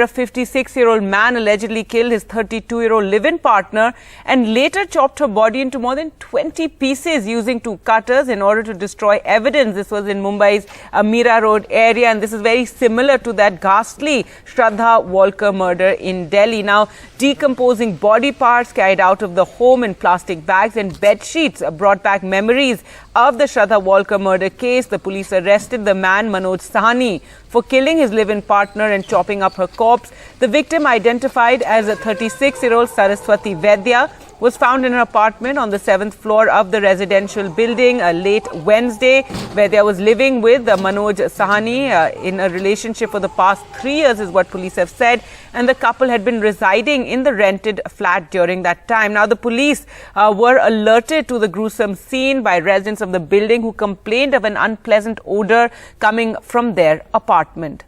A 56-year-old man allegedly killed his 32-year-old live-in partner and later chopped her body into more than 20 pieces using two cutters in order to destroy evidence. This was in Mumbai's Mira Road area, and this is very similar to that ghastly Shraddha Walkar murder in Delhi. Now, decomposing body parts carried out of the home in plastic bags and bed sheets brought back memories of the Shraddha Walkar murder case. The police arrested the man Manoj Sahni for killing his live-in partner and chopping up her corpse. The victim, identified as a 36-year-old Saraswati Vaidya, was found in her apartment on the 7th floor of the residential building late Wednesday. Vaidya was living with Manoj Sahni in a relationship for the past 3 years, is what police have said, and the couple had been residing in the rented flat during that time. Now, the police were alerted to the gruesome scene by residents of the building who complained of an unpleasant odor coming from their apartment.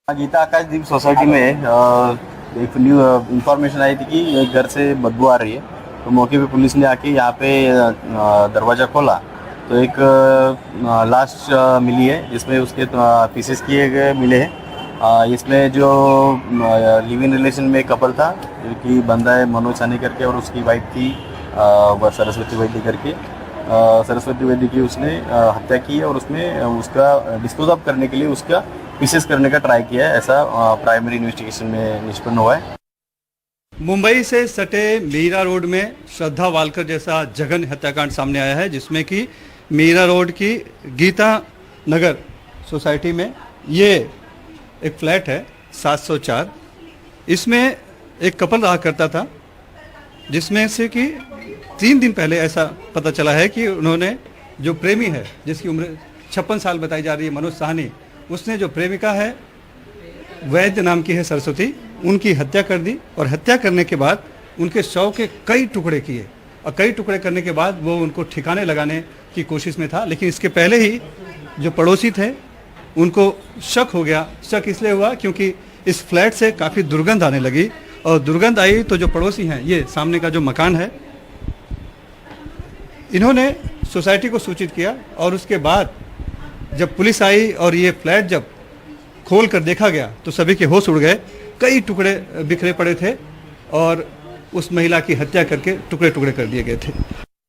Geeta Akashdeep society में एक new information आई थी कि घर से बदबू आ रही है, तो मौके पे पुलिस ने आके यहाँ पे दरवाज़ा खोला तो एक लाश मिली है जिसमें उसके पीसेस किए गए मिले हैं। इसमें जो लिव इन रिलेशन में कपल था जो कि बंदा है मनोज साहनी करके और उसकी वाइफ थी सरस्वती वैद्य करके। सरस्वती वैद्य की उसने हत्या की है और उसमें उसका डिस्पोज ऑफ करने के लिए उसका पीसेस करने का ट्राई किया है, ऐसा प्राइमरी इन्वेस्टिगेशन में निष्पन्न हुआ है। मुंबई से सटे मीरा रोड में श्रद्धा वालकर जैसा जघन हत्याकांड सामने आया है, जिसमें कि मीरा रोड की गीता नगर सोसाइटी में ये एक फ्लैट है 704। इसमें एक कपल रहा करता था, जिसमें से कि 3 दिन पहले ऐसा पता चला है कि उन्होंने जो प्रेमी है जिसकी उम्र 56 साल बताई जा रही है, मनोज साहनी, उसने जो प्रेमिका है वैद्य नाम की है सरस्वती, उनकी हत्या कर दी और हत्या करने के बाद उनके शव के कई टुकड़े किए और कई टुकड़े करने के बाद वो उनको ठिकाने लगाने की कोशिश में था। लेकिन इसके पहले ही जो पड़ोसी थे उनको शक हो गया। शक इसलिए हुआ क्योंकि इस फ्लैट से काफ़ी दुर्गंध आने लगी और दुर्गंध आई तो जो पड़ोसी हैं, ये सामने का जो मकान है, इन्होंने सोसाइटी को सूचित किया और उसके बाद जब पुलिस आई और ये फ्लैट जब खोल कर देखा गया तो सभी के होश उड़ गए। कई टुकड़े बिखरे पड़े थे और उस महिला की हत्या करके टुकड़े टुकड़े कर दिए गए थे।